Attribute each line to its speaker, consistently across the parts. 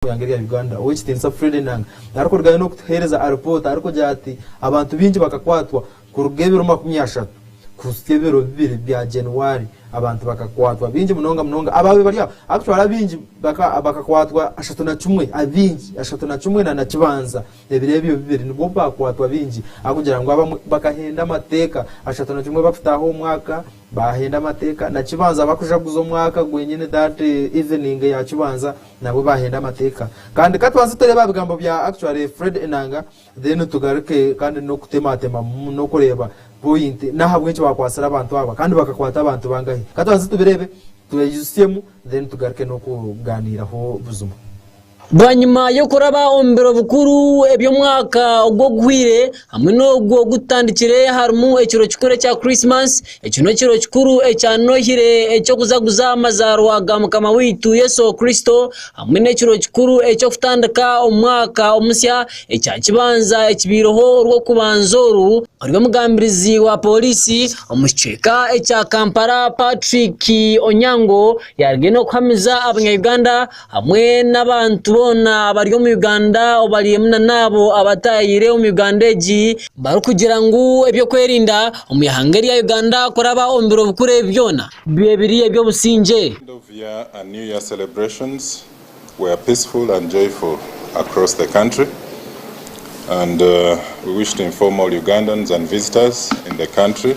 Speaker 1: yangeri ya Uganda which tinsa Fred Enanga ariko rgaye no kuhereza report ariko jati abantu binji bakakwatwa ku rugebero 20 kusebero 2 bya January abantu bakakwatwa binji munonga abawe bari actually abinji bakakwatwa 31 abinji 31 na kibanza ebirebyo 2 nibo bakwatwa binji akugira ngo bakahenda amateka 31 bafitaho umwaka bahenda amateka na kibanza bakujaguza umwaka gwenyene that evening ya kibanza nabo bahenda amateka kandi katwanze tureba bigambo bya actually Fred Enanga then tugaruke kandi no kutematema no kureba point nahabwe cyo bakwasira abantu aba kandi bakakwata abantu bangahe katwanze tubirebe tuyisiyemu then tugaruke no kuganiraho buzuma
Speaker 2: Banyuma yo kuraba ombero bukuru ebyo mwaka ogwo gwire hamwe no gwo gutandikire harumu ekiro kikure cya Christmas ekino kiro kikuru ecyanohire ekyo kuzaguza amazarwa ga mukama witu Yesu Kristo hamwe n'ekiro kikuru ekyo kutandika omwaka omusya ekya kibanza ekibiroho rwo kubanzoru ariwe mugambirizi wa polisi omucheka ekya Kampala Patrick Onyango yargeno kuhamiza abanya-Uganda hamwe n'abantu bona bari mu Uganda obali muna nabo abatayire mu Uganda eji bari kugira ngo ebyo kwerinda omuyahangeri ya Uganda koraba ombero bukure byona bibiri ebyo businje.
Speaker 3: End of year and New Year celebrations were peaceful and joyful across the country, and we wish to inform all Ugandans and visitors in the country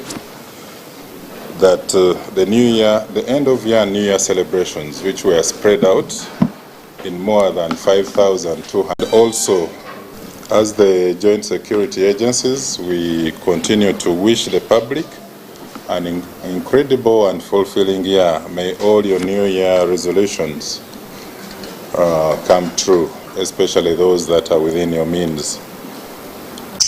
Speaker 3: that the end of year and New Year celebrations, which were spread out in more than 5,200. Also, as the joint security agencies, we continue to wish the public an incredible and fulfilling year. May all your New Year resolutions come true, especially those that are within your means.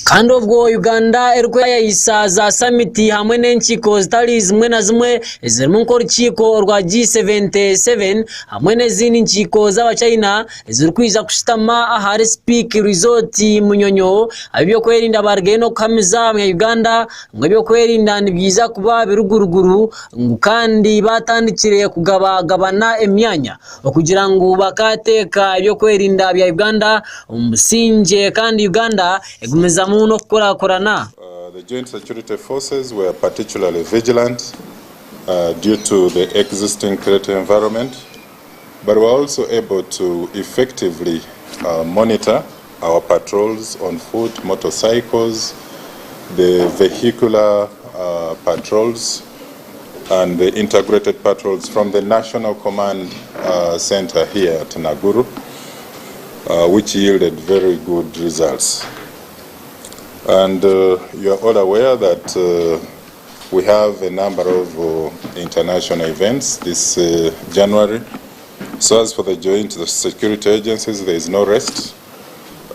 Speaker 2: Kandi ubwo Uganda eriko yayisaza summit hamwe n'enchiko zitari zimwe na zimwe zirimo nkorikiko rwa G77 hamwe n'izindi nchiko z'abachina ziri kwiza kushitama ahari Speak Resort Munyonyo abyo kwerinda bargeno kamiza mu Uganda ngabyo kwerinda nibyiza kuba biruguruguru kandi batandikire kugabagabana emyanya okugira ngo bakateka ibyo kwerinda bya Uganda umusinje kandi Uganda egumeza
Speaker 3: the joint security forces were particularly vigilant due to the existing threat environment, but were also able to effectively monitor our patrols on foot, motorcycles, the vehicular patrols, and the integrated patrols from the National Command Center here at Naguru, which yielded very good results. And you are all aware that we have a number of international events this January. So as for the joint security agencies, there is no rest.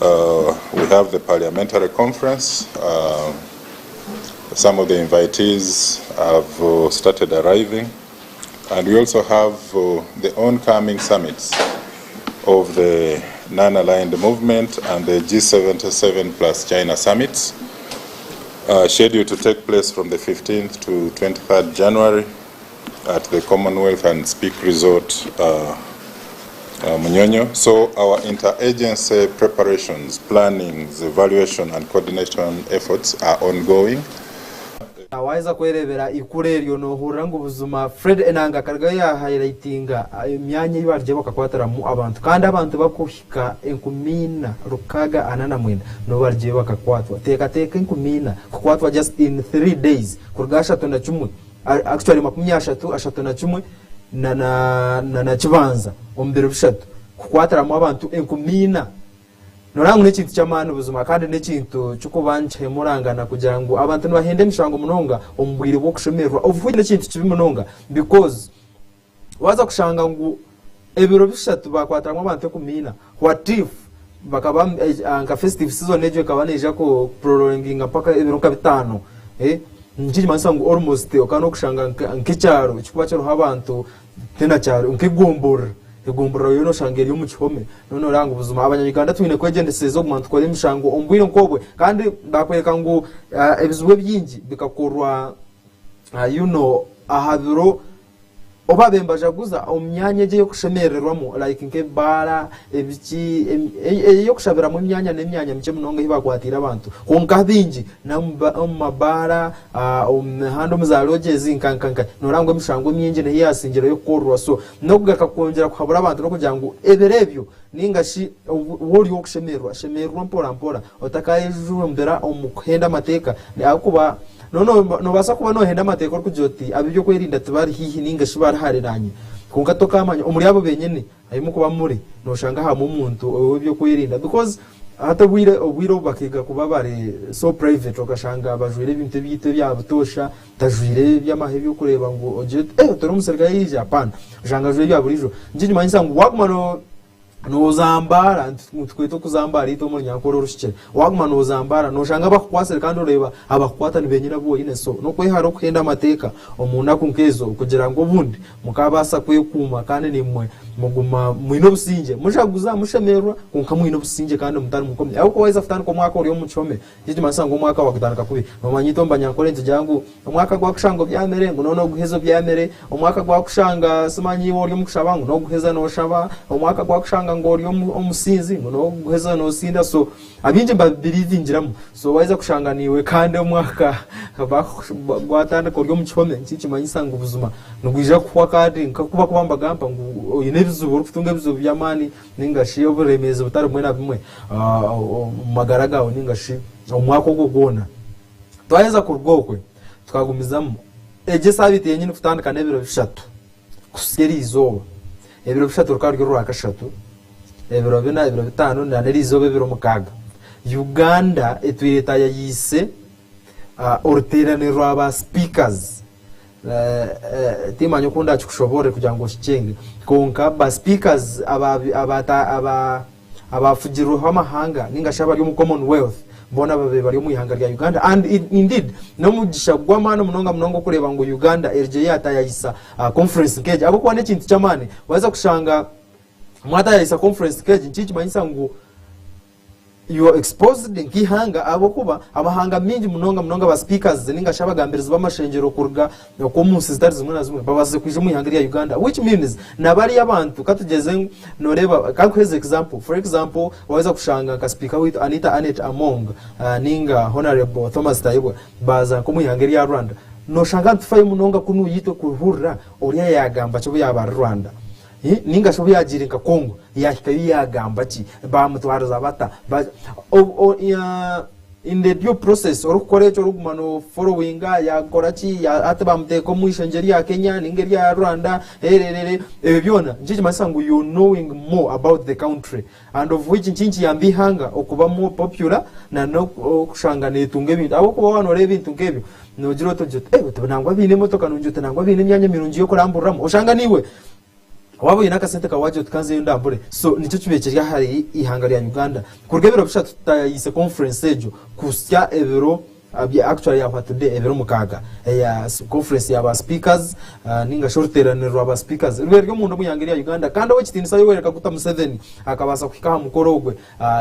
Speaker 3: We have the parliamentary conference. Some of the invitees have started arriving. And we also have the oncoming summits of the non-aligned movement and the G77 plus China summits, scheduled to take place from the 15th to 23rd January at the Commonwealth and Speak Resort Munyonyo. So our interagency preparations, plannings, evaluation and coordination efforts are ongoing.
Speaker 1: Awaiza kwerebera ikureryo no hurango buzuma Fred Enanga kargaya highlightinga imyanya yibarje bakakwatara mu abantu kandi abantu bakuhika enkumina rukaga anana mwenda no barje bakakwatwa teka enkumina kukwatwa just in 3 days kurgasha tona chumwe actually 31 na kibanza ombere bishatu kukwatara mu abantu enkumina norangu n'ekintu cy'amana ubuzima kandi n'ekintu cy'ukubanje murangana kugira ngo abantu bahende mishango munonga ombwire bwo kushemerwa uvuye n'ekintu kibi munonga because waza kushanga ngo ebiro bishatu bakwataramo abantu kumina what if bakaba nka festive season ejo kabaneja ko prolonging mpaka ebiro kabitano njiri mansango almost okano kushanga nk'icyaro kikuba cyo abantu tena cyaro nkigumbura egombora yono shangeri yo mu kihome none rango buzuma abanyaganda twine kwegendesezo mu mantu kore mishango ombwire nkobwe kandi bakwereka ngo ebizwe byingi bikakorwa ahabiro oba bembajaguza omyanya je yo kushemererwamo like nk'ebara ebiki yo kushabiramo imyanya n'emyanya mike munonga hibakwatira abantu konka bingi mabara omhando muzaloje nkankanka norangwa emishango myingi ne yasingiro yo korwa so no kugaka kongera kuhabura abantu no kugira ngo eberebyo ningashi wori yo kushemererwa mpora otakayejuwe mbera omukhenda mateka akuba no basa kuba no henda mateko kujoti abibyo kwerinda tubari hihi ninga shibara hariranye kunga tokamanya omuri abo benyene ayimo kuba muri no shanga ha mu muntu obyo kwerinda because hata wiro bakiga kuba bari so private okashanga abajwire ibintu byite byabutosha tajwire byamahebyo kureba ngo oje turi umusirga yije apana janga jwe byaburijo njye nyuma ngo wagumano no zambara mutweto kuzambara ito muri nyakoro rushike waguma no zambara no shanga bakwasere kandi ureba abakwata ni benyina bo ine so no kwiharo kwenda amateka umuntu akunkezo kugira ngo bundi mukabasa kwekuma kandi nimwe muguma mwino businje mushaguza mushemerwa kunka mwino businje kandi mutari mukomye aho kwaiza futani ko mwaka uri umuchome yiji masango mwaka wakutana kubi nomanyito mbanyakore ntijangu umwaka gwa kushango byamere ngo no guhezo byamere umwaka gwa kushanga simanyi wori mukushabangu no guheza no shaba umwaka gwa kushanga ngo uri umusinzi ngo no guheza no sinda so abinje babirivinjiramo so waiza kushanganiwe kandi umwaka gwatanda ko uri umuchome nchichi manyisanga ubuzuma nugwija kwa kandi nkakuba kubamba gamba ngo ibizubu rufutunga ibizubu byamani ningashi yo buremeze butari mwe na bimwe magaragaho ningashi umwaka wo gona twaheza kurwokwe twagumizamo eje sabite nyine futandikana ebiro bishatu kuseri izoba ebiro bishatu rukaryo rwakashatu ebiro bina ebiro bitano ndaneri izoba ebiro mukaga Uganda etwireta yayise orterane rwaba speakers timanyo kunda chukushobore kugira ngo shicenge konka ba speakers abafugiruho amahanga ningashaba ari mu Commonwealth mbona babe bari mu ihanga rya Uganda and indeed no mugisha gwamana munonga kureba ngo Uganda RJ yatayisa conference keje ako kwane kintu cyamane waza kushanga mwata yayisa conference keje nchichi manyisa ngo you are exposed nkihanga abo kuba abahanga mingi munonga ba speakers ninga shabagambiriza bamashengero kurga ko munsi zitari zimwe na zimwe babaze kwije mu ihanga rya Uganda which means nabari abantu katugeze noreba kakweze example for example waweza kushanga ka speaker with Anita Anet Among ninga honorable Thomas Tayibwa baza ko mu ihanga rya Rwanda no shanga tufaye munonga kunu yito kuhurra oriya yagamba cyo yaba Rwanda ninga shobu yajirinka Kongo yahikayo yagamba ki bamutwaraza bata in the due process orukore cyo rugumano following yakora ki atbamteko mu ishengeri ya Kenya ningeri ya Rwanda byona njije masango you knowing more about the country and of which nchinchi yambihanga okuba more popular na no kushanga netunge ibintu abo kuba wano rebe ibintu ngebyo no jiro tojote tubnangwa bine motoka nunjote nangwa bine myanya mirungi yo kuramburamo ushanga niwe wabo yinaka sente ka waje tukanze ndambure so nicyo kibekeye hari ihanga rya Uganda kurgebero bishatu tutayise conference ejo kusya ebero actually ya today ebero mukaga ya conference ya ba speakers ninga shorteranero aba speakers rweryo mundu muyangiri ya Uganda kandi we kitinisa yowereka guta Museveni akabasa kwikaha mukorogwe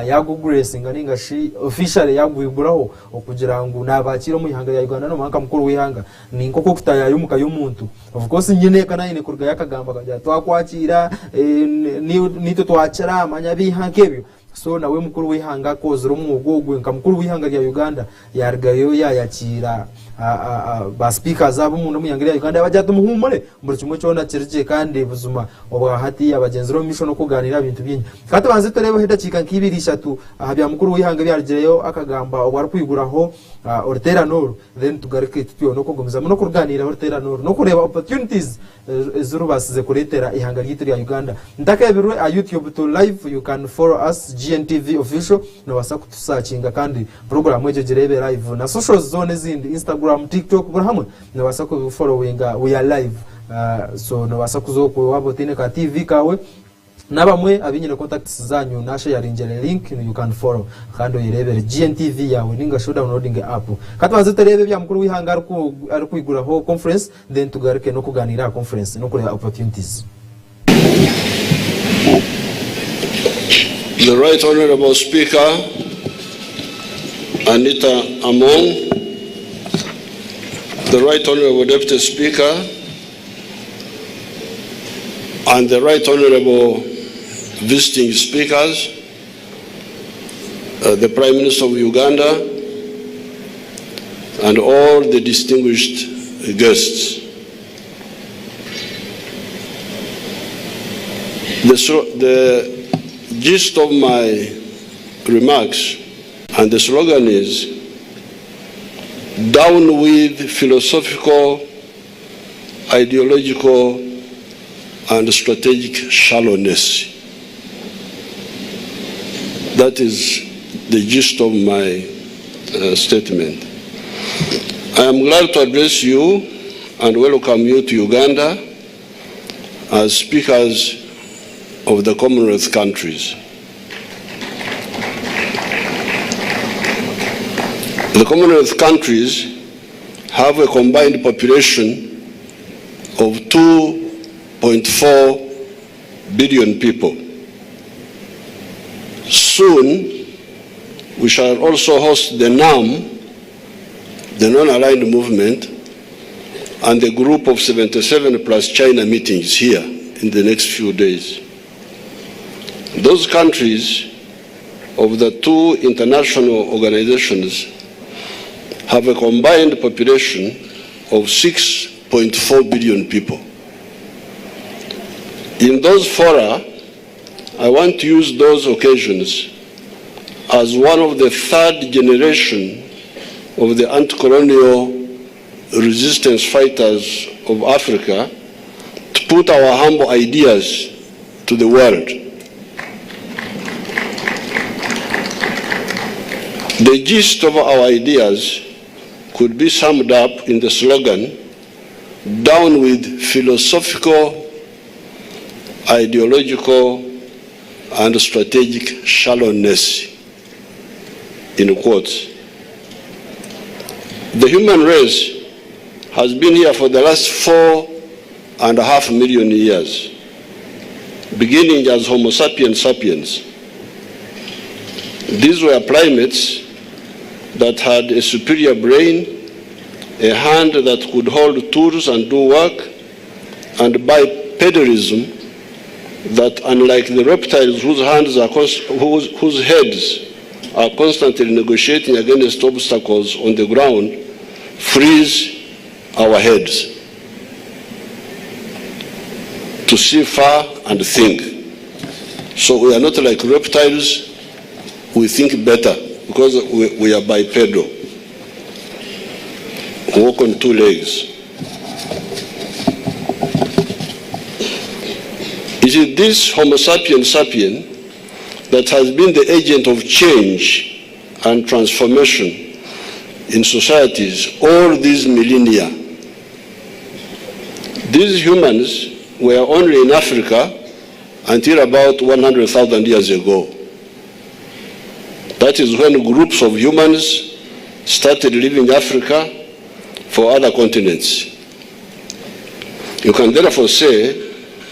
Speaker 1: ya Grace ninga shi officially yagwiburaho okugira ngo nabakira mu ihanga ya Uganda no manka mukuru wihanga ninko ko kutaya yumuka y'umuntu of course nyine kana ine kurga yakagamba kajya twakwakira nito twacira amanya bihankebyo so nawe mukuru wihanga kozura umwugogwe nka mukuru wihanga rya Uganda yargayo yayakira ba speakers abo mundu muyangiri ya Uganda bajya tumuhumure muri kimwe cyo na kirije kandi buzuma obwa hati abagenzero mission no kuganira ibintu byinyi kati banze turebe heda kika nkibiri 3 ahabya mukuru wihanga byarjeyo akagamba obwari kwiguraho ortera noro then tugarike tutyo no kugomeza no kurganira ortera noro no kureba opportunities zurubasize kuretera ihanga ryitiri ya Uganda ndaka ebirwe a YouTube to live you can follow us Gntv official no wasa kutusearchinga kandi program ejo jirebe live na social zone zindi Instagram TikTok burahamwe no wasa ku followinga we are live so no wasa kuzoko wabo tine ka TV kawe nabamwe abinyine contacts zanyu nashe yaringere link you can follow kandi yirebere Gntv yawe ninga show downloading app katwaze terebe bya mukuru wihanga ari kwiguraho conference then tugarike no kuganira conference no kureba opportunities.
Speaker 4: The Right Honorable Speaker Anita Among, the Right Honorable Deputy Speaker and the Right Honorable visiting speakers, the Prime Minister of Uganda, and all the distinguished guests. The gist of my remarks and the slogan is, down with philosophical, ideological, and strategic shallowness. That is the gist of my statement. I am glad to address you and welcome you to Uganda as speakers of the Commonwealth countries. The Commonwealth countries have a combined population of 2.4 billion people. Soon, we shall also host the NAM, the Non-Aligned Movement, and the group of 77 plus China meetings here in the next few days. Those countries of the two international organizations have a combined population of 6.4 billion people. In those fora, I want to use those occasions as one of the third generation of the anti-colonial resistance fighters of Africa to put our humble ideas to the world. The gist of our ideas could be summed up in the slogan, down with philosophical, ideological, and strategic shallowness, in quotes. The human race has been here for the last 4.5 million years, beginning as Homo sapiens sapiens. These were primates that had a superior brain, a hand that could hold tools and do work, and bipedalism that, unlike the reptiles whose heads are constantly negotiating against obstacles on the ground, frees our heads to see far and think. So we are not like reptiles, we think better because we are bipedal. We walk on two legs. Is it this Homo sapiens sapien that has been the agent of change and transformation in societies all these millennia? These humans were only in Africa until about 100,000 years ago. That is when groups of humans started leaving Africa for other continents. You can therefore say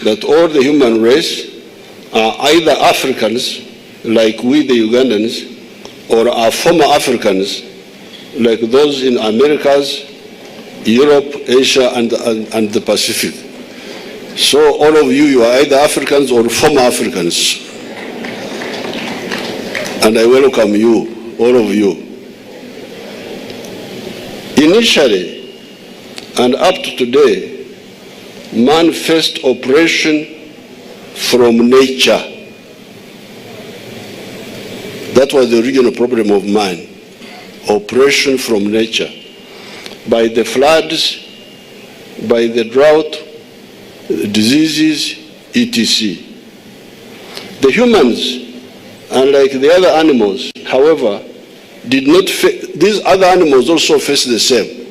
Speaker 4: that all the human race are either Africans, like we the Ugandans, or are former Africans, like those in Americas, Europe, Asia, and the Pacific. So all of you are either Africans or former Africans. And I welcome you, all of you. Initially, and up to today, man faced oppression from nature. That was the original problem of man, oppression from nature, by the floods, by the drought, diseases, etc. The humans, unlike the other animals, however, did not these other animals also face the same.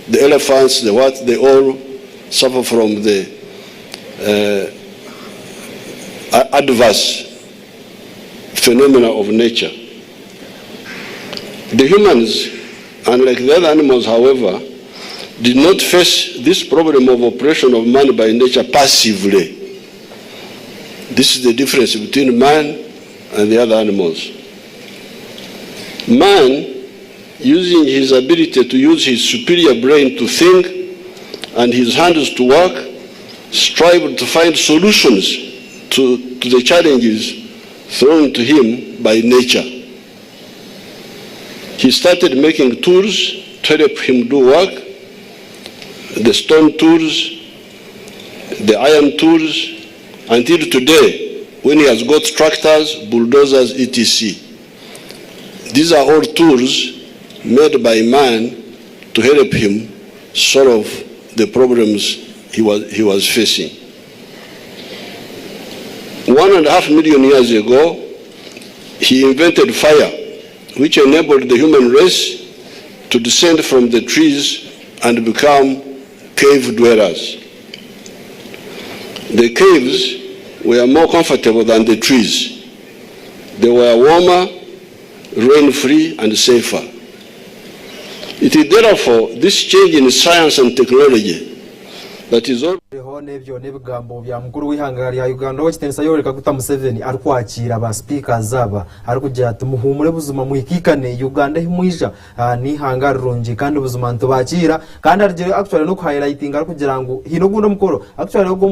Speaker 4: The elephants, the what, they all suffer from the adverse phenomena of nature. The humans, unlike the other animals, however, did not face this problem of oppression of man by nature passively. This is the difference between man and the other animals. Man, using his ability to use his superior brain to think and his hands to work, strived to find solutions to the challenges thrown to him by nature. He started making tools to help him do work, the stone tools, the iron tools, until today, when he has got tractors, bulldozers, etc. These are all tools made by man to help him solve the problems he was facing. 1.5 million years ago, he invented fire, which enabled the human race to descend from the trees and become cave dwellers. The caves were more comfortable than the trees. They were warmer, rain-free, and safer. It is therefore this change in science and technology that is all.
Speaker 1: Nebyo nebigambo bya mukuru w'ihanga rya Uganda w'ekitensa yoreka guta Museveni arikwakira ba speakers zaba arikugira ati muhumure buzima muhikikane Uganda himwija ni hanga ronje kandi buzima ntubakira kandi arigere actually no highlighting arikugira ngo hino gundo mukoro actually go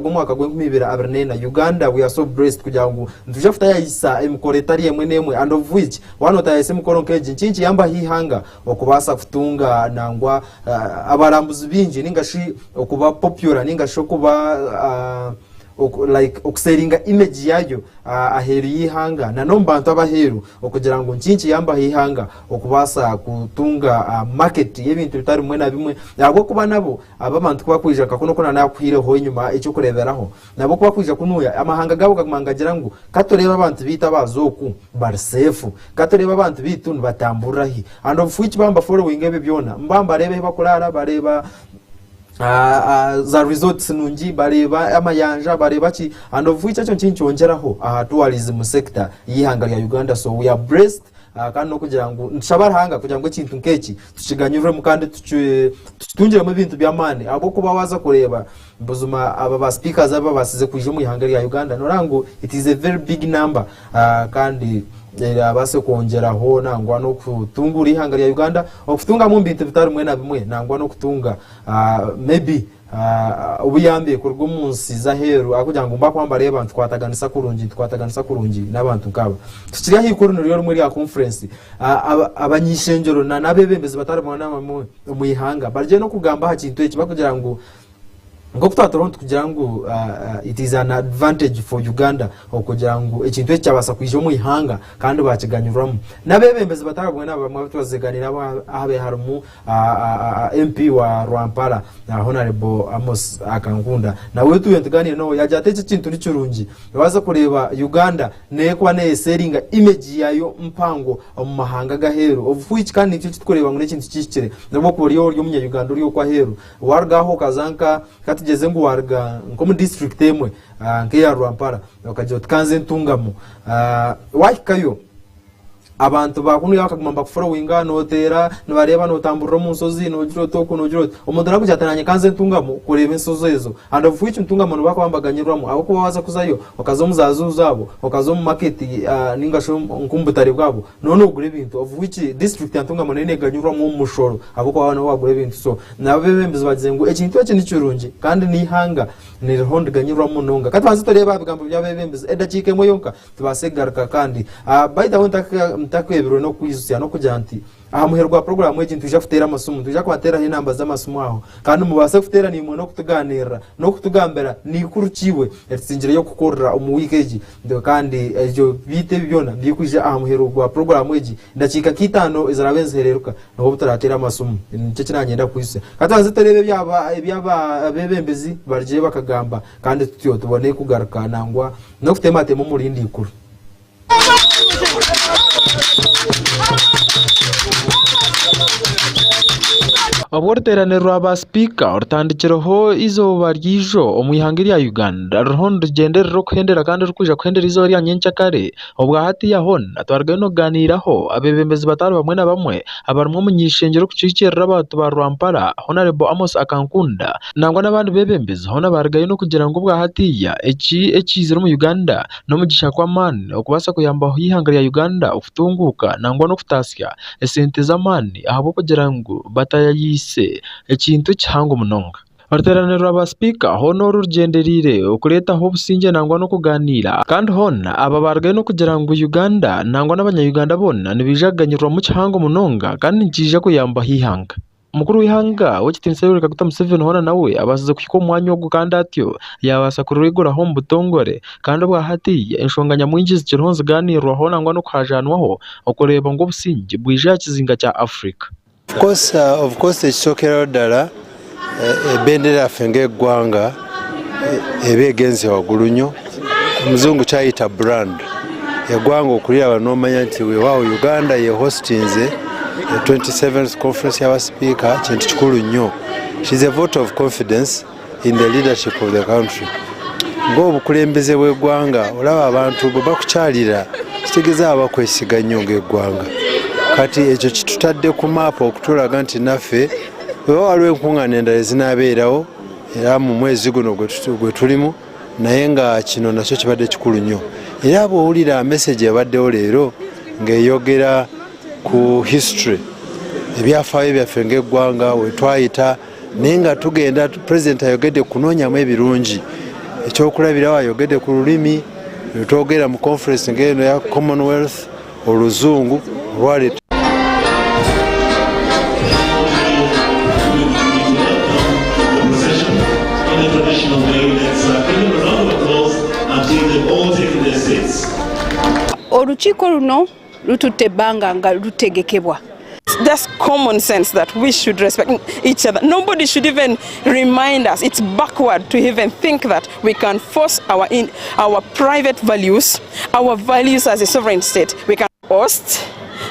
Speaker 1: mwaka gw'2024 Uganda we are so blessed kugira ngo ndujafta yayisa emkoretari yemwe nemwe and of which one of the mukoro nkeje nchinchi yamba hihanga okubasa kutunga nangwa abarambuzi binji ningashi okuba popular ninga shokuba like okuseringa image yayo aheru yihanga na nombantu abaheru okugira ngo nchinchi yamba hihanga okubasa kutunga market y'ebintu bitari mwe na bimwe nabo kuba nabo ababantu kuba kwija kakono kona nakwire ho inyuma icyo kureberaho nabo kuba kwija kunuya amahanga gabo kamangagira ngo katoreba abantu bita bazoku barsefu katoreba abantu bitu batamburahi and of which bamba following ebe byona mbamba rebe bakulala bareba za resorts nungi bareba amayanja bareba ki and of which cyo cyonjeraho tourism sector yihanga ya Uganda. So we are blessed kandi no kugira ngo nshabarahanga kugira ngo kintu nkeki tuciganyure mu kandi tutunjire mu bintu by'amane abo kuba waza kureba buzuma aba ba speakers aba basize kuje mu ihanga ya Uganda norango it is a very big number kandi abase kongeraho nangwa no kutungura ihanga ya Uganda okutunga mu bintu bitari mwe na bimwe nangwa no kutunga maybe ubuyambiye kurwo munsi zaheru akugira ngo mba kwambara abantu twataganisa kurungi n'abantu kaba tukiriya hikuru ryo muri ya conference abanyishengero na nabebembezi batari mu ihanga barje no kugamba hakintu ekiba kugira ngo ngo kutatoronto kugira ngo it is an advantage for Uganda okugira ngo ekintu ekyabasa kwijo mu ihanga kandi bakiganyuramo nabebembezi batarabwe n'abamwe tubazeganira abe harumu MP wa Rwampara na Honorable Amos Akankunda nawe tuyentuganire no yajatetse kintu n'icurungi baza kureba Uganda nekwa neseringa image yayo mpango mu mahanga gaheru of which kandi icyo tukureba ngo n'ekintu kikire nabo kuriyo y'umunya Uganda uriyo kwa heru wargaho kazanka tugeze ngo warga nko mu district emwe nke ya Rwampara okaje tukanze ntungamo wahikayo abantu bakunu yakagumamba kufollowinga notera nibareba notamburira mu nsozi nogiro toko nogiro umudura kujatananye kanze ntungamo kureba insozo ezo and of which ntungamo bakwambaganyirwamo abo kuba waza kuzayo okazo muzazu zabo okazo mu market ningasho nkumbutari bwabo none ugure ibintu of which district ntungamo nene ganyurwamo mu mushoro abo kuba wana wagure ibintu so nabebembezi bagize ngo ekintu cyo nicurungi kandi ni hanga ni honde ganyurwamo nonga katwanze toreba bigambo byabebembezi edakike mo yonka tubasegaruka kandi by the way mtakwebiro no kwizusya no kujanti muherwa program ekintu tuje kutera amasumu tuje kwatera inamba z'amasumu aho kandi mubase kutera ni no kutuganira no kutugambera ni kurukiwe etsinjire yo kukorera umu weekend ndo kandi ejo bite byona bikuje muherwa program egi ndakika kitano izarabenzereruka no butaratera amasumu nicyo kinagenda kwise katanze terebe byaba bebembezi barje bakagamba kandi tutiyo tubone kugaruka nangwa no kutematemo murindi ikuru Oborteraniro aba speaker ortandikireho izoba ryijo omuyihanga ya Uganda ruhondo genderero kuhendera kandi rukuja kuhendera izo rya nyencha kare obwa hati ya hona twargaye no ganiraho abebembezi batari bamwe na bamwe abarumwe munyishengero kucikerera abantu ba Rwampara Honorable Amos Akankunda nangwa nabandi bebembezi hona bargaye no kugira ngo bwa hati ya ekizero mu Uganda no mugisha kwa man okubasa kuyamba yihanga ya Uganda ufutunguka nangwa no kutasya esente zamani ahabo kugira ngo batayayise ekintu cyango munonga Oruteraniro rw'abaspeaka hono rurugenderire okuretaho obusinge nangwa n'okuganira kandi hona aba baragayo n'okugira ngu Uganda nangwa n'abanyayuganda bona nibijaganyirwa mu kihango munonga kandi nikija kuyamba hihanga. Mukuru w'ihanga w'ekitinisa Yoweri Kaguta Museveni hona nawe abasize kuhika omwanya ogwo kandi atyo yabasa kurweguraho mu butongore kandi bwa hati enshonga nyamwingi zikiriho ziganirwaho nangwa n'okuhajanwaho okureba ngu obusinge bwija kizinga kya Africa.
Speaker 5: Of course ekisokeraho ddala ebendera yaffe ng'eggwanga eba egenze waggulu nnyo, omuzungu kyayita brand. Eggwanga okuliraba n'omanya nti weewaawo Uganda ye hostinze 27th conference y'abaspeaker kintu kikulu nnyo. It is a vote of confidence in the leadership of the country. Ng'obukulembeze bw'eggwanga olaba abantu bwe bakukyalira kitegeeza abakwesiga nnyo ng'eggwanga. Kati ekyo kitutadde ku maapu okutulaga nti naffe wewa waliwo enkuŋŋaana endala ezinaabeerawo era mu mwezi guno gwe tulimu, naye nga kino nakyo kibadde kikulu nnyo. Era bw'owulira message ebaddewo leero ng'eyogera ku history ebyafaayo byaffe ng'eggwanga we twayita, naye nga tugenda President ayogedde kunoonyamu ebirungi. Ekyokulabirawo ayogedde ku lulimi lwetwogera mu conference ng'eno ya Commonwealth, oluzungu olwaleeta
Speaker 6: Olukiiko luno lututte ebbanga nga lutegekebwa. That's common sense that we should respect each other. Nobody should even remind us. It's backward to even think that we can force our private values, our values as a sovereign state. We can host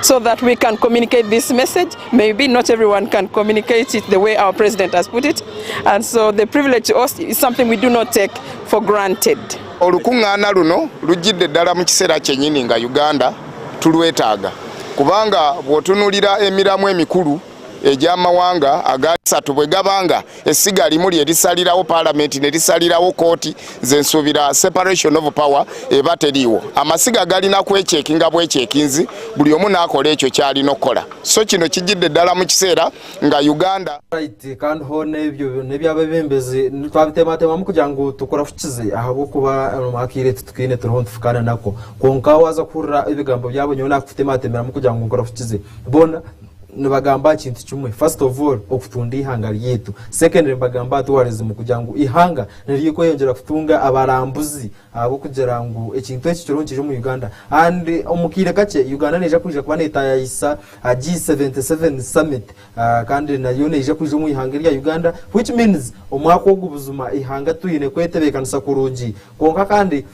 Speaker 6: so that we can communicate this message. Maybe not everyone can communicate it the way our president has put it. And so the privilege to host is something we do not take for granted.
Speaker 7: Olukuŋŋaana luno lujjidde ddala mu kiseera kyennyini nga Uganda tulwetaaga, kubanga bw'otunuulira emiramu emikulu egy'amawanga agasatu bwe gabanga essiga limu lye lisalirawo paalamenti ne lisalirawo kooti, nze nsuubira separation of power eba teriiwo. Amasiga galina kwekyekinga bwekyekinzi, buli omu n'akola ekyo ky'alina okukola. So kino kijjidde ddala mu kiseera nga Uganda
Speaker 1: kandi ho n'ebyo n'ebyabebembezi twabitematemamu kugira ngu tukurafukize ahabwokuba akire tutukine turiho ntufukana nako konka waza kuhurira ebigambo byabo nyo nakufitematemamu kugira ngu nkurafukize bona nibagamba kintu kimwe. First of all okutunda ihanga ryetu, second nibagamba tourism kugira ngu ihanga nirikoyongera kutunga abarambuzi abo kugira ngu ekintu eki kironkeje mu Uganda and omukire kake Uganda neja kuja kuba netayisa G77 summit kandi nayo neja kuja mu ihanga rya Uganda, which means omwaka ogubuzuma ihanga tuyine kwetebekanisa kurungi konka kandi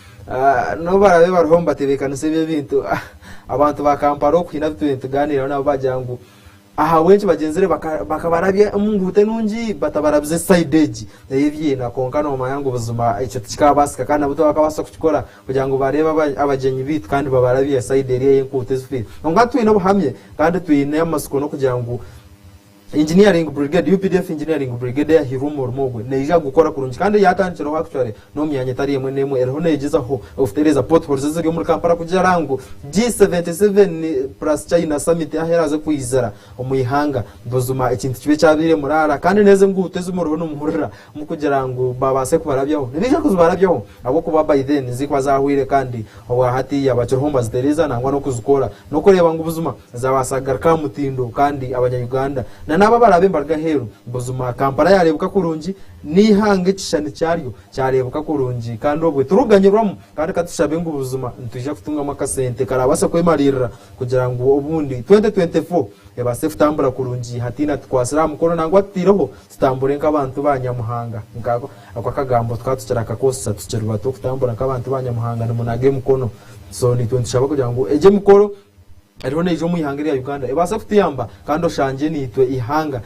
Speaker 1: no barabe barahomba tebekanisa ebintu abantu bakampara okuhina tuganira nabo bajangu aha wenchi bagenzere bakabarabye mungute nungi batabarabye side edge ebye na konka no mayango buzuma icyo tikabasika kandi abuto bakabasa kukikora kugira ngo bareba abajenyi bitu kandi babarabye side area yenkute zifite ngo twine obuhamye kandi twine amasuko no kugira ngo engineering brigade UPDF engineering brigade ya Hirumo Rumogwe neija gukora kurungi kandi yatanchiro actually no myanya tari yemwe nemwe eriho nejizaho oftereza potholes ziri muri Kampala kugira ngo G77 plus China summit aheraze kwizara omuyihanga buzuma ikintu kibe cyabire murara kandi neze nguteze umuriro n'umuhurira mu kugira ngo babase kubarabyaho nibije kuzubarabyaho abo kuba by then zikwazahwire kandi hati yabachirhomba zitereza nangwa no kuzukora no kureba ngo buzuma zabasagara ka mutindo kandi abanyayuganda naba barabe mbarga hero buzuma Kampala yarebuka kurungi nihange kishani cyaryo cyarebuka kurungi kandi obwe turuganyirwamo kandi katushabe ngo buzuma ntuje kutunga makasente karabasa kwemarira kugira ngo obundi 2024 ebase futambura kurungi hatina twasira mukono nangwa tiroho tutambure nk'abantu banyamuhanga ngako akagambo twatucara kakosa tucerwa to kutambura nk'abantu banyamuhanga n'umunage mukono so ni 20 shaba kugira ngo eje mukoro ariho nejo mu ihanga ya Uganda ebasa kutiyamba kandi oshanje nitwe ihanga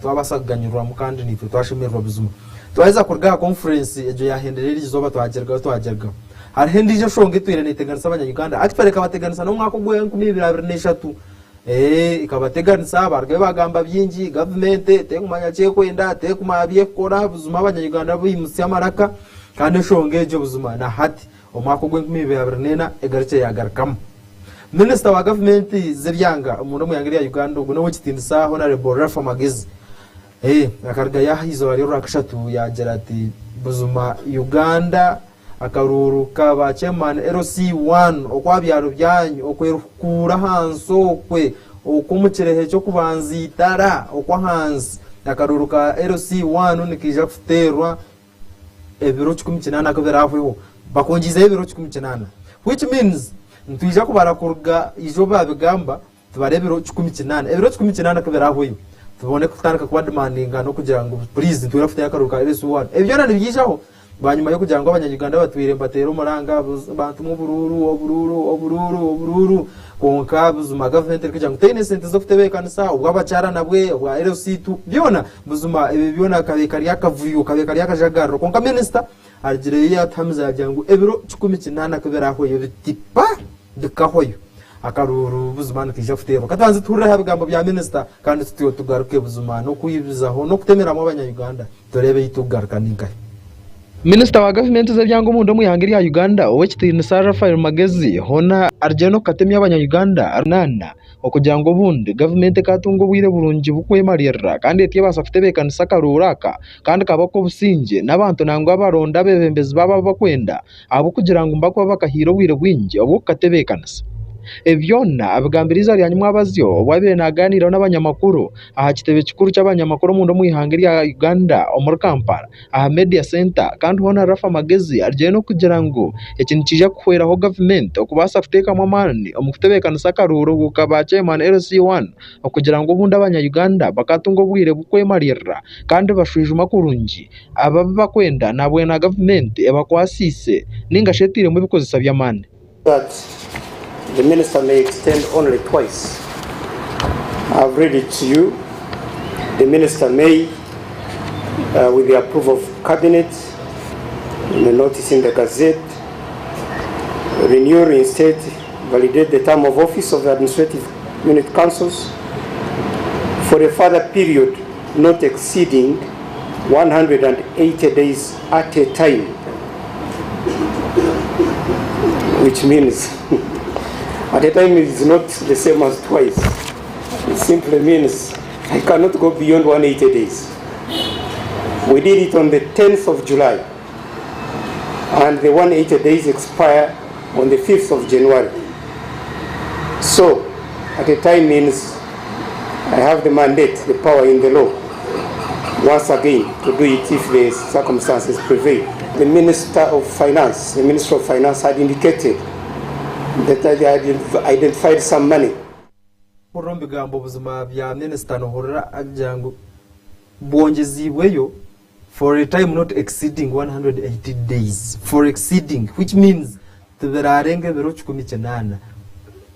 Speaker 1: twabasaganyirwa mu kandi nitwe twashimirwa buzuma twaiza kurga conference ejo yahenderera izoba twagerga hari hendije shonge twire neteganisa abanya Uganda actually kabateganisa no mwako gwe 2023 ikabateganisa abarwe bagamba byingi government tekumanya cye kwenda tekumabye kora buzuma abanya Uganda bimusi amaraka kandi shonge ejo buzuma na hati omwako gwe 2024 egarche yagarkam Minister wa government zibyanga umuntu mu yangiri ya Uganda uguno w'ikitindisa honorable Rafa Magezi akarga yahizo rero rakashatu yagira ati buzuma Uganda akaruru kaba chairman LC1 okwabyaro byanyu okwerukura hanso kwe okumukirehe cyo kubanzitara okwa hansi akaruru ka LC1 nikija kuterwa ebiro 18 akaberaho bakongiza ebiro 18 which means ntwija kubara kurga ijo babigamba tubarebero 18 ebiro 18 akaberaho yo tubone kutandika kwa demandinga no kugira ngo please ntwirafite akaruka LC1 ebyo nani bigishaho banyuma yo kugira ngo abanyaganda batwire mbatero muranga abantu mu bururu konka buzuma government kugira ngo tene sente zo kutebekanisa ubwo abacara nabwe ubwa LC2 byona buzuma ibi byona kabekari yakavuyo kabekari yakajagaro konka minister arigire yatamza yagira ngo ebiro 18 akaberaho yo bitipa dikahoyo akaruru buzumana kija futero katanze turira habigambo bya minister kandi tutiyo tugaruke buzumana no kuyibizaho no kutemeramo abanyayuganda turebe yitugaruka ningahe Minister wa government za byango mundo muyangiri ya Uganda owekitini Sarah Fire Magezi hona arjeno katemya abanyayuganda arnana okugira ngo bundi government katungo bwire burungi bukwemarira kandi etiye basafitebekanisa karuraka kandi kabako businje nabantu nango abaronda bebembezi baba bakwenda abo kugira ngo mbako bakahiro bwire bwinje abo katebekanisa evyona abagambiriza ari hanyuma abazyo wabire naganira n'abanyamakuru aha kitebe kikuru cy'abanyamakuru mundo muyihangiri ya Uganda omur Kampala aha media center kandi hona Rafa Magezi arje no kugira ngo ikintu kije kuheraho government okubasa kuteka mamani omukutebekana sakaruro gukaba chairman LC1 okugira ngo bunda abanya-Uganda bakatungo bwire bukwemarira kandi bashwijuma kurungi aba bakwenda nabwe na government ebakwasise ningashetire mu bikozesa by'amani.
Speaker 8: The minister may extend only twice. I've read it to you. The minister may, with the approval of cabinet, in a notice in the Gazette, renew, reinstate, validate the term of office of the administrative unit councils for a further period not exceeding 180 days at a time, which means at a time is not the same as twice. It simply means I cannot go beyond 180 days. We did it on the 10th of July, and the 180 days expire on the 5th of January. So, at a time means I have the mandate, the power in the law, once again, to do it if the circumstances prevail. The Minister of Finance, the Minister of Finance had indicated that I identified some money.
Speaker 1: Urumbi gambo buzima bya minister no horera ajangu bwongezibweyo for a time not exceeding 180 days, for exceeding, which means tuberarenge biro 18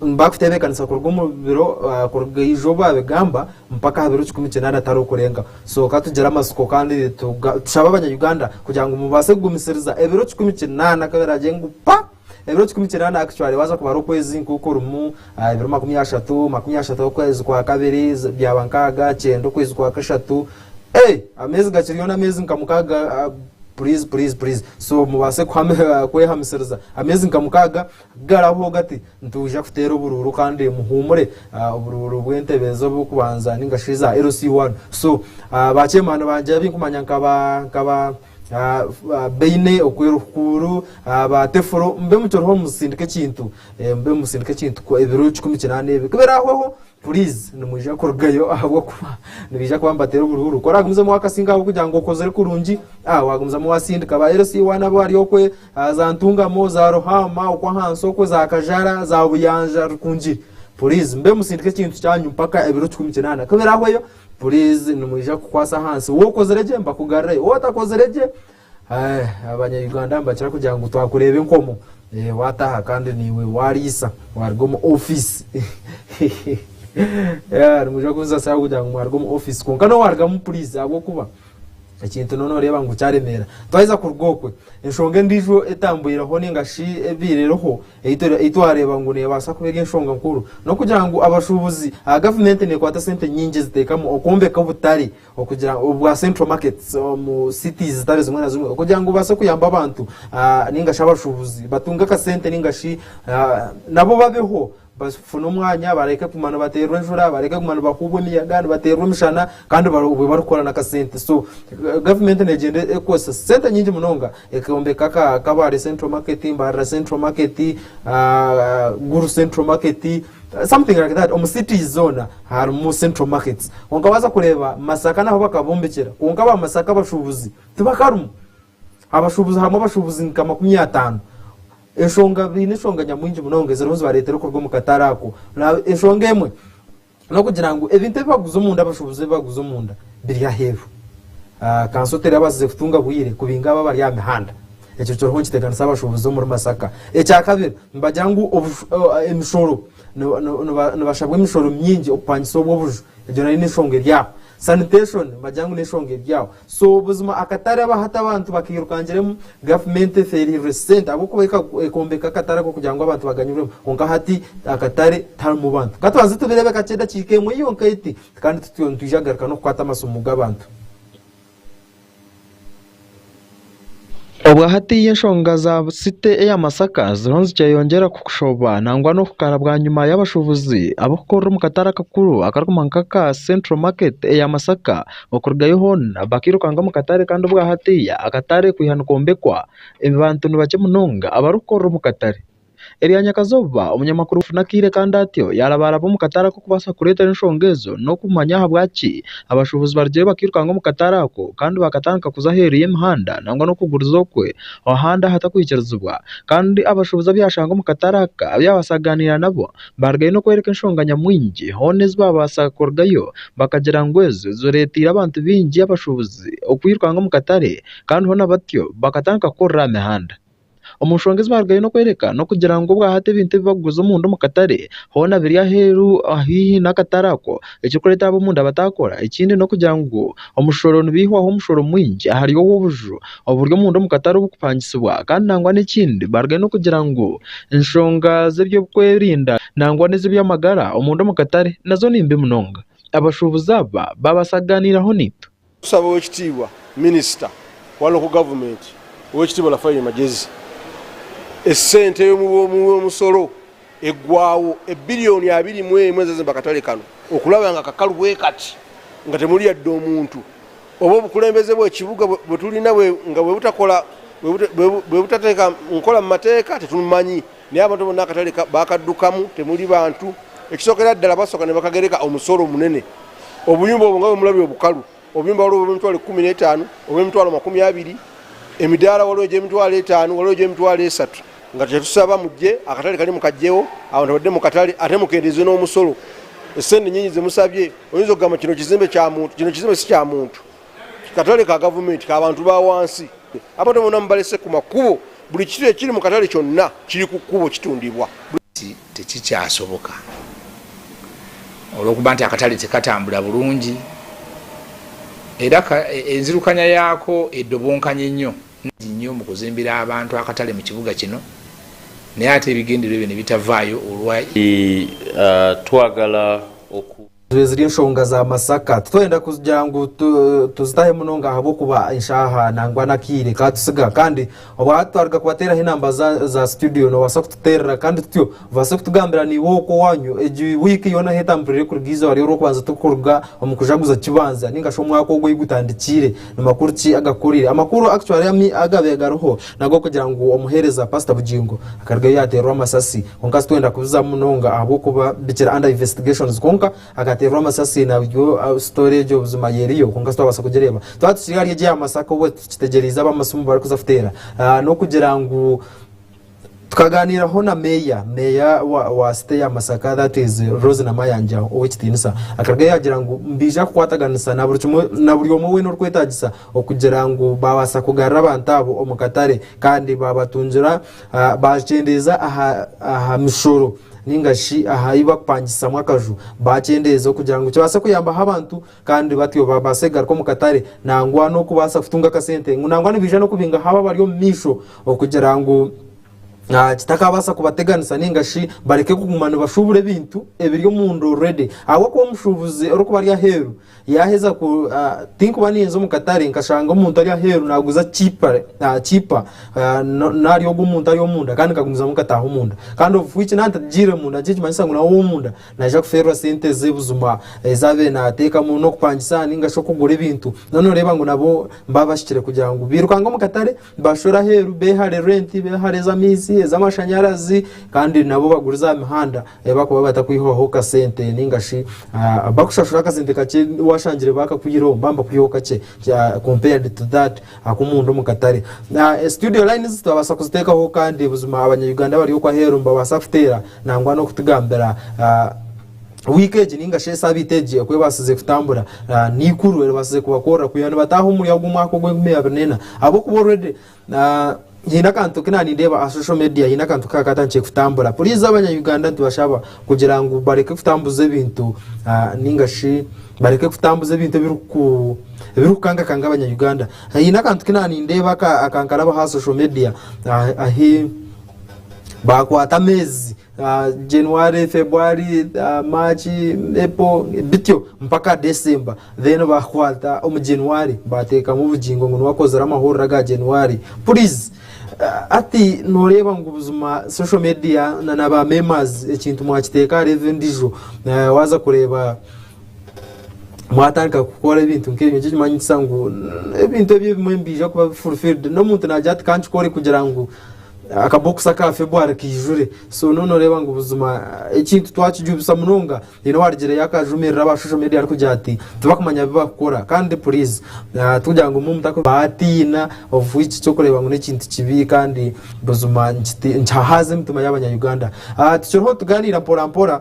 Speaker 1: mbakutebekana kurgumo biro kurgijoba begamba mpaka biro 18 ataro kurenga so katugera amasuko kandi tushaba abanya-Uganda kugira ngo mubase gumisiriza ebiro 18 kaberagengu pa ebiro 18 actually waza kubara ukwezi kuko rumu ebiro 30 ukwezi kwa kabiri byabankaga cyendo ukwezi kwa kashatu amezi gakiriona amezi nkamukaga please so mubase kwehamisiriza amezi nkamukaga garaho gati ntuje kutera ubururu kandi muhumure ubururu bwentebezo bukubanza ningashiza LC1 so bachemana banje binkumanya nkaba beine okwerukuru abateforo mbe mucyorho musindike kintu ko ebiro 18 kuberaho please nimuje kurgayo ahubwo kuba nibija kwambatera uburuhuru koragumize mu wakasinga kugira ngo kozere kurungi wagumiza mu wasindika ba LC1 abo ari okwe zantunga mo za rohama okwa hanso ko za kajara za buyanja rukunji please mbe musindike kintu cyanyu mpaka ebiro 18 kuberaho yo please nimuje kukwasa hansi wo kozereje mbakugarre wo takozereje abanya-Uganda mbakira kugira ngo twakurebe nkomo wataha kandi niwe warisa wargomo office nimuje kuza sa kugira ngo wargomo office konka no wargamo please abo kuba ikintu none reba ngo cyaremera twahiza kurgokwe inshonge ndijo etambuyira ho ningashi ebireroho itwareba ngo ne basa kubega inshonga nkuru no kugira ngo abashubuzi government ne kwata sente nyingi zitekamo okombeka butari okugira ubwa central markets mu cities zitari zimwe na zimwe kugira ngo basa kuyamba abantu ningashi abashubuzi batunga ka sente ningashi nabo babeho bafuna umwanya bareke kumana baterwa injura bareke kumana bakubwe imiyaga baterwa imishana kandi barukora na kasente. So government negende ekosa sente nyingi munonga ekombeka kabare central market mbara central market guru central market something like that. City zone harimo central markets onkabaza kureba Masaka naho bakabombekera onkaba Masaka bashubuzi tubakarumu abashubuzi harimo abashubuzi nka 50 eshonga binishonga nyamwinji munongeze rozo baretero kurwo mu katarako na eshonga emwe no kugira ngo ebinte baguzo munda abashubuzi baguzo munda biri yahevu kansotera abaze kutunga buyire kubinga baba ya mihanda ekyo cyo honchi teganisa abashubuzi muri Masaka ekya kabiri mbajyangu emishoro no bashabwe imishoro myinji opanyisa obwobuju ekyo nari nishonga ryaho sanitation majyangu nishonge ryawo. So buzima akatare bahata abantu bakirukangiremo government feri recent abo kubeka ekombeka akatare ko kugira ngo abantu baganyure onka hati akatare tar mu bantu katwanze tubirebe kaceda cikemwe iyo nkaiti kandi tujagarka no kwata masumu gabantu obwahati y'enshonga za site ya Masaka zironze cyayongera kukushoba nangwa no kukarabwa nyuma y'abashubuzi abakora mu katara kakuru akarumankaka central market ya Masaka okurgayo hona bakirukanga mu katare kandi obwahati ya akatare kwihanukombekwa abantu nibake munonga abarukora mu katare Eria Nyakazoba umunyamakuru ufunakire kandi atyo yarabara bo mu katara ko kubasa kureta n'inshongezo no kumanya habwaci abashubuzi barje bakirukanga mu katara ko kandi bakatanka kuzaheriye imihanda nangwa no kugurizo kwe ahanda hatakwikirezubwa kandi abashubuzi byashanga mu katara ka byabasaganira nabo bargaye no kwereka inshonga nyamwingi honeze babasakorgayo bakagira ngwezo zoretira abantu bingi abashubuzi okwirukanga mu katare kandi hona batyo bakatanka korra imihanda umushongezi bargaye no kwereka no kugira ngo bwahate binte bibaguzo mundu mu katare hona biriya heru ahihi nakatarako ekikoreta abo munda batakora ikindi no kugira ngo umushoro nibihwaho umushoro mwingi hariyo wobuju oburyo mundu mu katare bukupangisibwa kandi nangwa n'ikindi bargaye no kugira ngo inshonga zebyo kwerinda nangwa n'ezibyamagara omundu mu katare nazo nimbe munonga abashubuza babasaganiraho nito
Speaker 9: tusaba wekitibwa minister wa local government wekitibwa la fayi magezi esente yomu musoro egwawo ebilioni 20 mwezi zimba katale kano okulaba nga kakalu bwe kati nga temuli yadde omuntu obo bukulembeze bwe kibuga bwe tulina bwe nga bwe butakola bwe butateka nkola mu mateeka tetumanyi naye abantu bonna akatale bakaddukamu temuli bantu ekisokera ddala basoka ne bakagereka omusoro munene obuyumba obwo nga bwe mulabi obukalu obuyumba olwo bw'emitwalo 15 obw'emitwalo 20 emidaala waliwo gy'emitwalo 5 waliwo gy'emitwalo 3 nga tetusaba mujje akatale kali mukajjewo abantu badde mu katale ate mukendeeze n'omusolo esente nyinyi ze musabye oyinza okugamba kino kizimbe kya muntu kino kizimbe si kya muntu katale ka gavumenti ka bantu ba wansi abantu bonna mubalese ku makubo buli kitu ekiri mu katale kyonna kiri ku kkubo kitundibwa
Speaker 10: tekikyasoboka olw'okuba nti akatale tekatambula bulungi era enzirukanya yaako eddobonkanye nnyo mu kuzimbira abantu akatale mu kibuga kino naye ate ebigendererwa ebyo ne bitavaayo olwa
Speaker 11: twagala
Speaker 1: ziri nshonga za Masaka twenda kugira ngo tuzitahe munonga habo kuba inshaha nangwa nakire katusiga kandi obatwarga kubatera hinamba za studio no wasa kututera kandi tutyo vasa kutugambira ni woko wanyu eji wiki yona heta mpere kurgiza wari ro kwanza tukurga omukujaguza kibanza ninga sho mwako go igutandikire no makuru ki agakurire amakuru actually yami agabega roho nago kugira ngo omuhereza pastor Bujingo akarga yaterwa amasasi onka twenda kuza munonga abo kuba bikira under investigations konka Roma sasi na byo storage obuzima yeriyo konga twabasa kugereba twatushigariye je Masaka we kitegereza bamasumu bari kuzafutera no kugira ngo tukaganiraho na meya wa state ya Masaka that is Rose na Mayanja owikitinisa akarga yagira ngo mbija kwataganisa na buri omwe we no kwetagisa okugira ngo babasa kugarra abantabo omukatare kandi babatunjira bacendeza aha mishoro ningashi ahayiba kupangisa mwakaju bacendezo kugira ngo cyabasa kuyamba abantu kandi batyo babasega ko mukatare nangwa no kubasa kutunga kasente nangwa nibije no kubinga haba bari yo misho okugira ngo kitakabasa kubateganisa ningashi bareke kugumana bashubure bintu ebiryo mundu already aho ko mushubuze oro kuba ari aheru yaheza ku think baninzo mu Katare nkashanga umuntu ari aheru naguza cheaper nari yo gumuntu ari yo munda kandi kagumiza mu Kataho munda kandi of which nanta jire munda jeje manisa nguna wo munda naje kuferwa sente zebuzuma ezabe nateka mu no kupangisa ningasho kugura ibintu none reba ngo nabo mbabashikire kugira ngo birukanga mu Katare bashora heru behare rent behare za mizi z'amashanyarazi kandi nabo baguriza imihanda bakuba batakwihohoka sente ningashi bakushashura kasente kake washangire baka kuyiromba mba kuyoka cye compared to that akumuntu mu Katare studio lines twabasa kuzitekaho kandi buzuma abanyayuganda bari uko ahero mbabasa futera nangwa no kutugambera weekend ningashe sabiteje kwe basize kutambura nikuru ere basize kubakora kuyana bataho muri yagumako gwe meya abo kubo already hina kantu kinani ndeba social media hina kantu kakatanche kutambura police abanyayuganda tubashaba kugira ngo bareke kutambuza ibintu ningashi bareke kutambuza ibintu birukanga kanga abanyayuganda hina kantu kinani ndeba akankara ba social media ahi bakwata mezi January, February, March, April, bityo mpaka December then bakwata January bateka mu bugingo ngo wakozera amahoro ga January please ati noreba ngo ubuzuma social media na ba members ikintu mwakiteka revendijo waza kureba mwatanka gukora ibintu nk'ibyo nje manyitsa ngo ibintu by'imwembije kuba fulfilled no muntu najati kanchi kore kugira ngo akabokusa ka February kijure so none reba ngo ubuzuma ikintu twakijubisa munonga ino warigere yakajumirira ba social media ariko jati tubakumanya bibakora kandi please tugira ngo mu mutako batina of which cyo kureba ngo n'ikintu kibi kandi buzuma nchahaze mutuma y'abanyayuganda tucyo tuganira mpora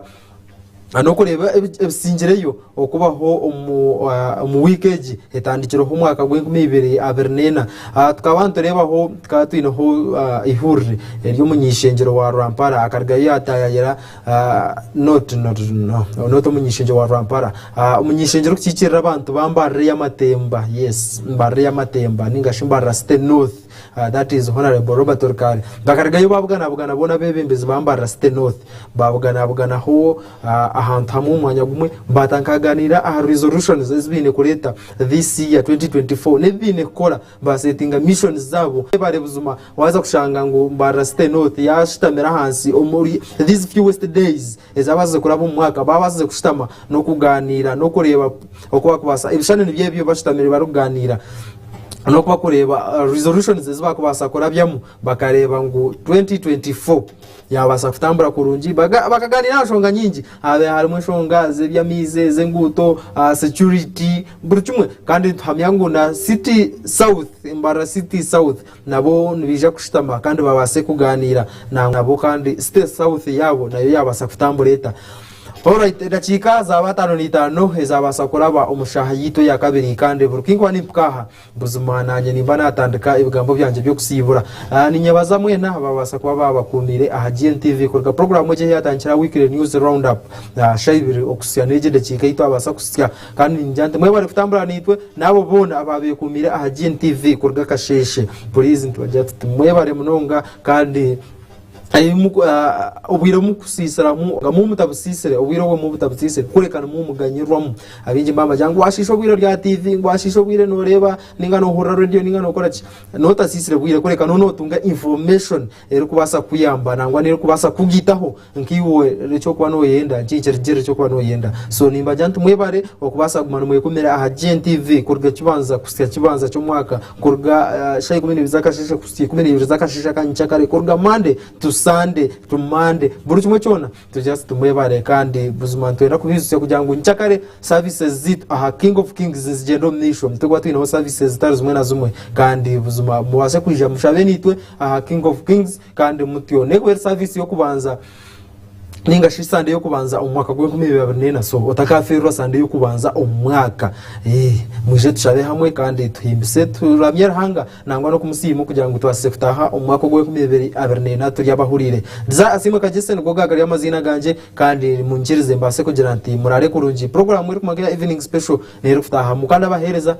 Speaker 1: ano kureba ebisingireyo okubaho mu weekend etandikiro ho mwaka gwe abernena tukabantu rebaho tukatwinaho ihurire ryo munyishengero wa Rampara akarga yatayayera not munyishengero wa Rampara umunyishengero kikirira abantu bambare y'amatemba yes mbare y'amatemba ningashimbarra State North that is Honorable Robert Orkari bakargayo babugana bona bebembezi bambara State North babugana ho ahantu hamwe umwanya gumwe batankaganira resolutions ezibine kureta this year 2024 nebine kora basetinga missions zabo bare buzuma waza kushanga ngo mbara State North yashitamira hansi omuri these fewest days ezabaze kuraba umwaka babaze kushitama no kuganira no kureba okwa kubasa ibishane nibyebyo bashitamira baruganira no kuba kureba resolutions zibakubasa kurabyamu bakareba ngo 2024 yabasa kutambura kurungi bakaganira nshonga nyingi harimo nshonga zebyamize zenguto security burumwe kandi tuhamya ngo na City South Mbara City South nabo nibija kushitama kandi babase kuganira nabo kandi State South yabo nayo yabasa kutambureta. Alright, dakika za 5 ezabasa kuraba umushaha yito ya kabiri kandi burukingwa nimpukaha buzuma nanye nimba natandika ibigambo byanje byo kusibura ninyabaza mwena babasa kuba babakumire aha Gntv kurga program je yatankira weekly news roundup shayibiri okusiyaneje dakika ito abasa kusya kandi njante mwe bari kutambura nitwe nabo bona ababekumire aha Gntv kurga kasheshe please ntwajya tumwe bare munonga kandi ubwira mukusisira mu mutabusisire ubwira wo mu mutabusisire kurekana mu muganyirwamo abinje mbamba jangu washisho bwira rya TV ngwashisho bwire no reba ninga no hura radio ninga no korachi nota sisire bwire kurekana no tunga information eri kubasa kuyamba nangwa neri kubasa kugitaho nkiwe cyo kwa no yenda nkicerigere cyo kwa no yenda so nimba jantu mwebare okubasa gumana mwe kumera aha Gntv kurga kibanza kusya kibanza cyo mwaka kurga shayi kumene bizakashisha kusya kumene bizakashisha kanchakare kurga mande Sunday to Monday buri kimwe cyona just tumwebare kandi buzuma twera kubizuse kugira ngo nchakare services zit aha King of Kings zigendo nation tugwa twino services zitari na zumwe kandi buzuma muwase kwija mushabe nitwe aha King of Kings kandi mutyo negwe service yo kubanza ninga shisande yo kubanza umwaka gwe kumibabnena so otakaferwa sande yo kubanza umwaka muje tushabe hamwe kandi tuhimbise turamyera hanga nangwa no kumusimo kugira ngo twase kutaha umwaka gwe kumibabnena turi abahurire za ASIIMWE kagese ngo gagari amazina ganje kandi munjirize mbase kugira nti murare kurungi program iri kumagira evening special nero kutaha mukanda bahereza